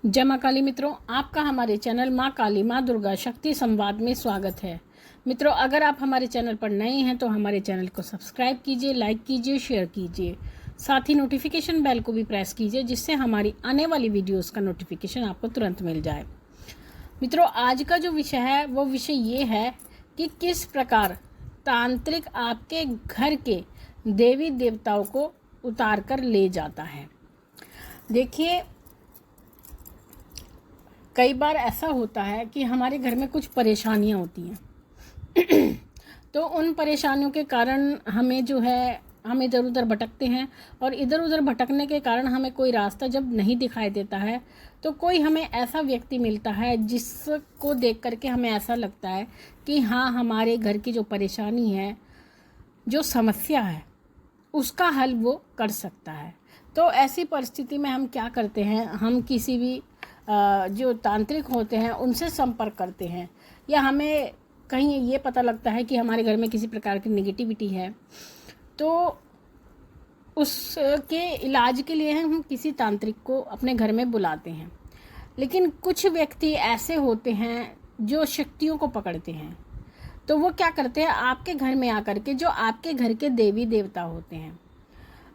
जय माँ काली। मित्रों, आपका हमारे चैनल माँ काली माँ दुर्गा शक्ति संवाद में स्वागत है। मित्रों, अगर आप हमारे चैनल पर नए हैं तो हमारे चैनल को सब्सक्राइब कीजिए, लाइक कीजिए, शेयर कीजिए। साथ ही नोटिफिकेशन बेल को भी प्रेस कीजिए, जिससे हमारी आने वाली वीडियोस का नोटिफिकेशन आपको तुरंत मिल जाए। मित्रों, आज का जो विषय है वो विषय ये है कि किस प्रकार तांत्रिक आपके घर के देवी देवताओं को उतार कर ले जाता है। देखिए, कई बार ऐसा होता है कि हमारे घर में कुछ परेशानियां होती हैं तो उन परेशानियों के कारण हम इधर उधर भटकते हैं, और इधर उधर भटकने के कारण हमें कोई रास्ता जब नहीं दिखाई देता है तो कोई हमें ऐसा व्यक्ति मिलता है जिसको देख करके हमें ऐसा लगता है कि हाँ, हमारे घर की जो परेशानी है, जो समस्या है, उसका हल वो कर सकता है। तो ऐसी परिस्थिति में हम क्या करते हैं, हम किसी भी जो तांत्रिक होते हैं उनसे संपर्क करते हैं, या हमें कहीं ये पता लगता है कि हमारे घर में किसी प्रकार की नेगेटिविटी है, तो उसके इलाज के लिए हम किसी तांत्रिक को अपने घर में बुलाते हैं। लेकिन कुछ व्यक्ति ऐसे होते हैं जो शक्तियों को पकड़ते हैं, तो वो क्या करते हैं, आपके घर में आकर के जो आपके घर के देवी देवता होते हैं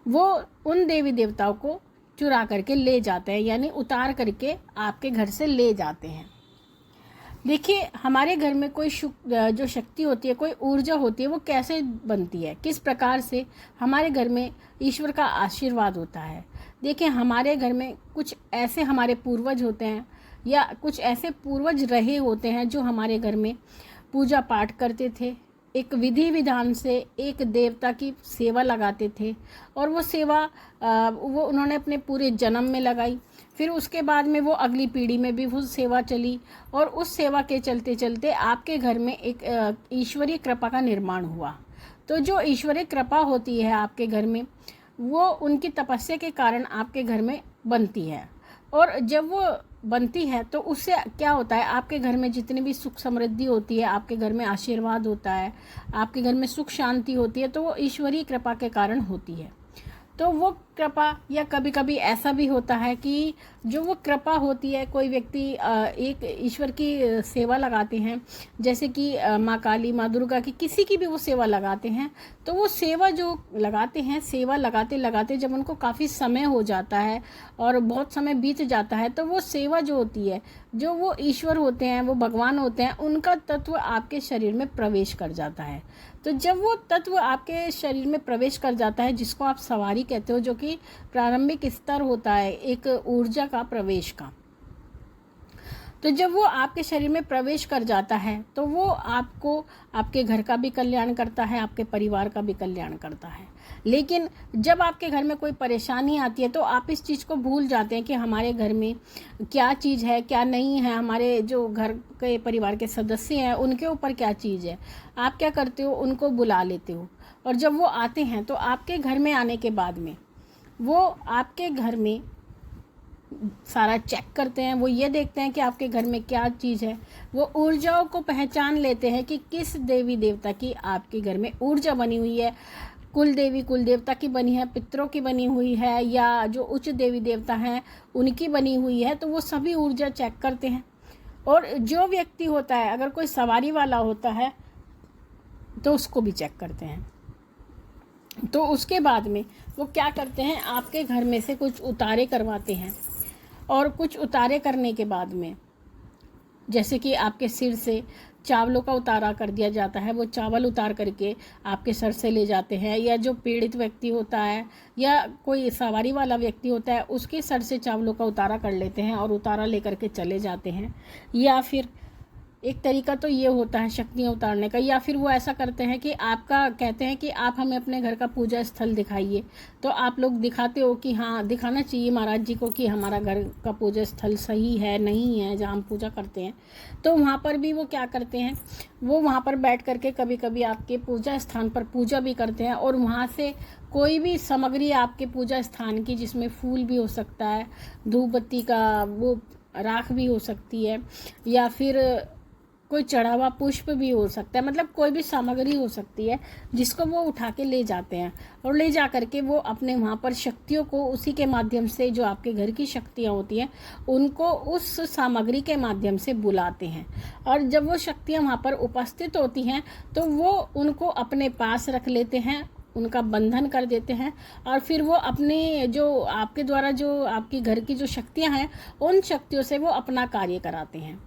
वो उन देवी देवताओं को चुरा करके ले जाते हैं, यानी उतार करके आपके घर से ले जाते हैं। देखिए, हमारे घर में कोई जो शक्ति होती है, कोई ऊर्जा होती है, वो कैसे बनती है, किस प्रकार से हमारे घर में ईश्वर का आशीर्वाद होता है। देखिए, हमारे घर में कुछ ऐसे हमारे पूर्वज होते हैं, या कुछ ऐसे पूर्वज रहे होते हैं जो हमारे घर में पूजा पाठ करते थे, एक विधि विधान से एक देवता की सेवा लगाते थे, और वो सेवा वो उन्होंने अपने पूरे जन्म में लगाई। फिर उसके बाद में वो अगली पीढ़ी में भी वो सेवा चली, और उस सेवा के चलते चलते आपके घर में एक ईश्वरीय कृपा का निर्माण हुआ। तो जो ईश्वरीय कृपा होती है आपके घर में, वो उनकी तपस्या के कारण आपके घर में बनती है। और जब वो बनती है तो उससे क्या होता है, आपके घर में जितनी भी सुख समृद्धि होती है, आपके घर में आशीर्वाद होता है, आपके घर में सुख शांति होती है, तो वो ईश्वरीय कृपा के कारण होती है। तो वो कृपा, या कभी कभी ऐसा भी होता है कि जो वो कृपा होती है, कोई व्यक्ति एक ईश्वर की सेवा लगाते हैं, जैसे कि माँ काली, माँ दुर्गा की, किसी की भी वो सेवा लगाते हैं, तो वो सेवा जो लगाते हैं, सेवा लगाते लगाते जब उनको काफ़ी समय हो जाता है और बहुत समय बीत जाता है, तो वो सेवा जो होती है, जो वो ईश्वर होते हैं, वो भगवान होते हैं, उनका तत्व आपके शरीर में प्रवेश कर जाता है। तो जब वो तत्व आपके शरीर में प्रवेश कर जाता है, जिसको आप सवारी कहते हो, जो कि प्रारंभिक स्तर होता है एक ऊर्जा का प्रवेश का, तो जब वो आपके शरीर में प्रवेश कर जाता है तो वो आपको, आपके घर का भी कल्याण करता है, आपके परिवार का भी कल्याण करता है। लेकिन जब आपके घर में कोई परेशानी आती है तो आप इस चीज़ को भूल जाते हैं कि हमारे घर में क्या चीज़ है, क्या नहीं है, हमारे जो घर के परिवार के सदस्य हैं उनके ऊपर क्या चीज़ है। आप क्या करते हो, उनको बुला लेते हो, और जब वो आते हैं तो आपके घर में आने के बाद में वो आपके घर में सारा चेक करते हैं। वो ये देखते हैं कि आपके घर में क्या चीज़ है, वो ऊर्जाओं को पहचान लेते हैं कि किस देवी देवता की आपके घर में ऊर्जा बनी हुई है, कुल देवी कुल देवता की बनी है, पितरों की बनी हुई है, या जो उच्च देवी देवता हैं उनकी बनी हुई है। तो वो सभी ऊर्जा चेक करते हैं। और जो व्यक्ति होता है, अगर कोई सवारी वाला होता है तो उसको भी चेक करते हैं। तो उसके बाद में वो क्या करते हैं, आपके घर में से कुछ उतारे करवाते हैं, और कुछ उतारे करने के बाद में, जैसे कि आपके सिर से चावलों का उतारा कर दिया जाता है, वो चावल उतार करके आपके सर से ले जाते हैं, या जो पीड़ित व्यक्ति होता है या कोई सवारी वाला व्यक्ति होता है उसके सर से चावलों का उतारा कर लेते हैं और उतारा लेकर के चले जाते हैं। या फिर एक तरीका तो ये होता है शक्तियाँ उतारने का, या फिर वो ऐसा करते हैं कि आपका कहते हैं कि आप हमें अपने घर का पूजा स्थल दिखाइए, तो आप लोग दिखाते हो कि हाँ, दिखाना चाहिए महाराज जी को कि हमारा घर का पूजा स्थल सही है नहीं है जहाँ हम पूजा करते हैं। तो वहाँ पर भी वो क्या करते हैं, वो वहाँ पर बैठ करके कभी कभी आपके पूजा स्थान पर पूजा भी करते हैं, और वहाँ से कोई भी सामग्री आपके पूजा स्थान की, जिसमें फूल भी हो सकता है, धूप बत्ती का वो राख भी हो सकती है, या फिर कोई चढ़ा हुआ पुष्प भी हो सकता है, मतलब कोई भी सामग्री हो सकती है जिसको वो उठा के ले जाते हैं और ले जा करके वो अपने वहाँ पर शक्तियों को उसी के माध्यम से, जो आपके घर की शक्तियाँ होती हैं उनको उस सामग्री के माध्यम से बुलाते हैं। और जब वो शक्तियाँ वहाँ पर उपस्थित होती हैं तो वो उनको अपने पास रख लेते हैं, उनका बंधन कर देते हैं और फिर वो अपने जो आपके द्वारा जो आपके घर की जो शक्तियाँ हैं उन शक्तियों से वो अपना कार्य कराते हैं।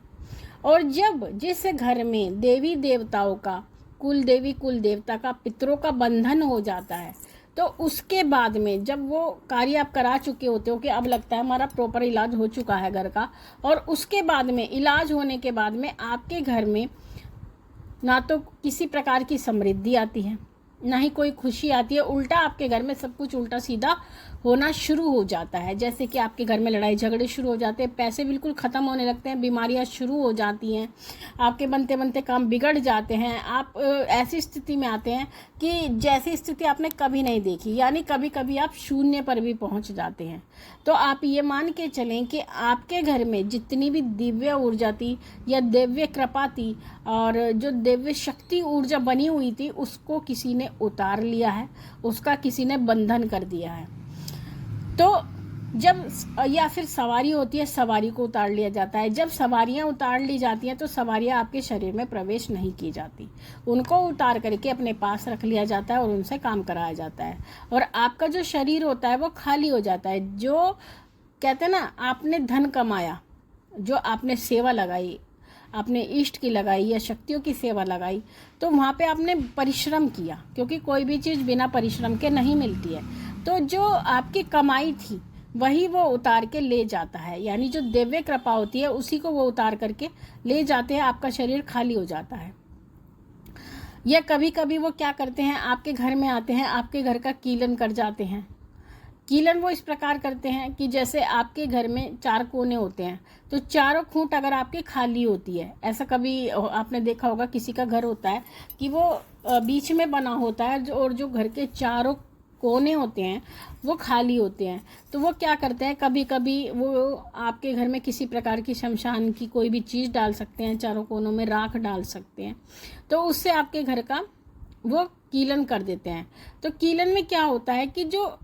और जब जिस घर में देवी देवताओं का, कुल देवी कुल देवता का, पितरों का बंधन हो जाता है तो उसके बाद में जब वो कार्य आप करा चुके होते हो कि अब लगता है हमारा प्रॉपर इलाज हो चुका है घर का, और उसके बाद में इलाज होने के बाद में आपके घर में ना तो किसी प्रकार की समृद्धि आती है, ना ही कोई खुशी आती है, उल्टा आपके घर में सब कुछ उल्टा सीधा होना शुरू हो जाता है। जैसे कि आपके घर में लड़ाई झगड़े शुरू हो जाते हैं, पैसे बिल्कुल ख़त्म होने लगते हैं, बीमारियां शुरू हो जाती हैं, आपके बनते बनते काम बिगड़ जाते हैं, आप ऐसी स्थिति में आते हैं कि जैसी स्थिति आपने कभी नहीं देखी, यानी कभी कभी आप शून्य पर भी पहुंच जाते हैं। तो आप ये मान के चलें कि आपके घर में जितनी भी दिव्य ऊर्जा थी या दिव्य कृपा थी और जो दिव्य शक्ति ऊर्जा बनी हुई थी उसको किसी ने उतार लिया है, उसका किसी ने बंधन कर दिया है। तो जब या फिर सवारी होती है, सवारी को उतार लिया जाता है। जब सवारियां उतार ली जाती हैं तो सवारियां आपके शरीर में प्रवेश नहीं की जाती, उनको उतार करके अपने पास रख लिया जाता है और उनसे काम कराया जाता है और आपका जो शरीर होता है वो खाली हो जाता है। जो कहते हैं ना, आपने धन कमाया, जो आपने सेवा लगाई, आपने इष्ट की लगाई या शक्तियों की सेवा लगाई, तो वहाँ पे आपने परिश्रम किया, क्योंकि कोई भी चीज़ बिना परिश्रम के नहीं मिलती है। तो जो आपकी कमाई थी वही वो उतार के ले जाता है, यानी जो दिव्य कृपा होती है उसी को वो उतार करके ले जाते हैं, आपका शरीर खाली हो जाता है। या कभी कभी वो क्या करते हैं, आपके घर में आते हैं, आपके घर का कीलन कर जाते हैं। कीलन वो इस प्रकार करते हैं कि जैसे आपके घर में 4 कोने होते हैं तो चारों खूंट अगर आपकी खाली होती है, ऐसा कभी आपने देखा होगा किसी का घर होता है कि वो बीच में बना होता है और जो घर के चारों कोने होते हैं वो खाली होते हैं, तो वो क्या करते हैं, कभी कभी वो आपके घर में किसी प्रकार की शमशान की कोई भी चीज़ डाल सकते हैं, चारों कोनों में राख डाल सकते हैं, तो उससे आपके घर का वो कीलन कर देते हैं। तो कीलन में क्या होता है कि जो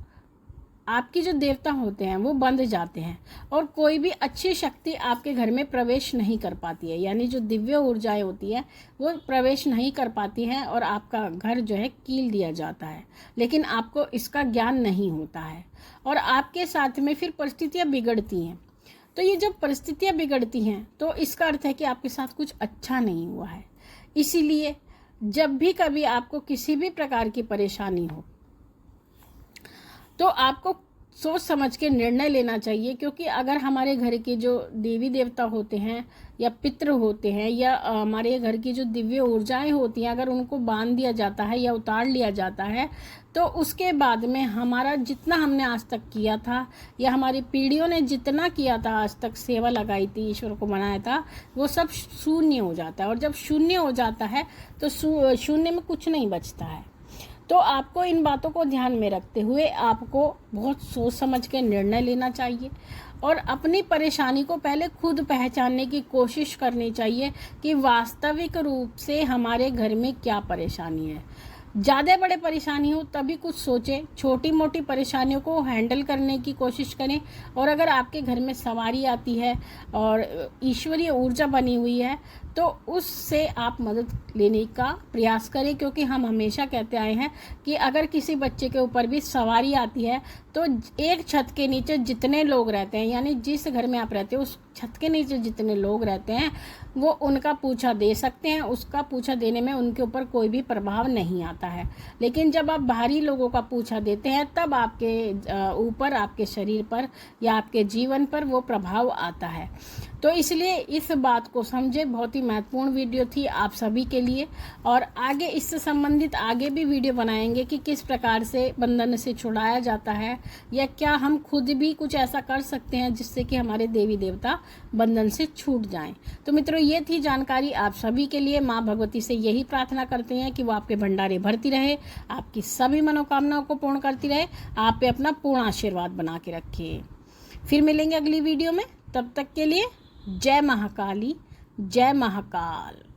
आपकी जो देवता होते हैं वो बंध जाते हैं और कोई भी अच्छी शक्ति आपके घर में प्रवेश नहीं कर पाती है, यानी जो दिव्य ऊर्जाएं होती है वो प्रवेश नहीं कर पाती हैं और आपका घर जो है कील दिया जाता है, लेकिन आपको इसका ज्ञान नहीं होता है और आपके साथ में फिर परिस्थितियां बिगड़ती हैं। तो ये जब परिस्थितियां बिगड़ती हैं तो इसका अर्थ है कि आपके साथ कुछ अच्छा नहीं हुआ है। इसीलिए जब भी कभी आपको किसी भी प्रकार की परेशानी हो तो आपको सोच समझ के निर्णय लेना चाहिए, क्योंकि अगर हमारे घर के जो देवी देवता होते हैं या पितृ होते हैं या हमारे घर की जो दिव्य ऊर्जाएं होती हैं, अगर उनको बांध दिया जाता है या उतार लिया जाता है तो उसके बाद में हमारा जितना हमने आज तक किया था या हमारी पीढ़ियों ने जितना किया था, आज तक सेवा लगाई थी, ईश्वर को मनाया था, वो सब शून्य हो जाता है। और जब शून्य हो जाता है तो शून्य में कुछ नहीं बचता है। तो आपको इन बातों को ध्यान में रखते हुए आपको बहुत सोच समझ के निर्णय लेना चाहिए और अपनी परेशानी को पहले खुद पहचानने की कोशिश करनी चाहिए कि वास्तविक रूप से हमारे घर में क्या परेशानी है। ज़्यादा बड़े परेशानी हो तभी कुछ सोचें, छोटी मोटी परेशानियों को हैंडल करने की कोशिश करें। और अगर आपके घर में सवारी आती है और ईश्वरीय ऊर्जा बनी हुई है तो उससे आप मदद लेने का प्रयास करें, क्योंकि हम हमेशा कहते आए हैं कि अगर किसी बच्चे के ऊपर भी सवारी आती है तो एक छत के नीचे जितने लोग रहते हैं, यानी जिस घर में आप रहते हो उस छत के नीचे जितने लोग रहते हैं वो उनका पूछा दे सकते हैं, उसका पूछा देने में उनके ऊपर कोई भी प्रभाव नहीं आता है। लेकिन जब आप बाहरी लोगों का पूछा देते हैं तब आपके ऊपर, आपके शरीर पर या आपके जीवन पर वो प्रभाव आता है। तो इसलिए इस बात को समझे, बहुत ही महत्वपूर्ण वीडियो थी आप सभी के लिए और आगे इससे संबंधित आगे भी वीडियो बनाएंगे कि किस प्रकार से बंधन से छुड़ाया जाता है या क्या हम खुद भी कुछ ऐसा कर सकते हैं जिससे कि हमारे देवी देवता बंधन से छूट जाएं। तो मित्रों, ये थी जानकारी आप सभी के लिए। माँ भगवती से यही प्रार्थना करते हैं कि वो आपके भंडारे भरती रहे, आपकी सभी मनोकामनाओं को पूर्ण करती रहे, आप पे अपना पूर्ण आशीर्वाद बना के रखे। फिर मिलेंगे अगली वीडियो में, तब तक के लिए जय महाकाली, जय महाकाल।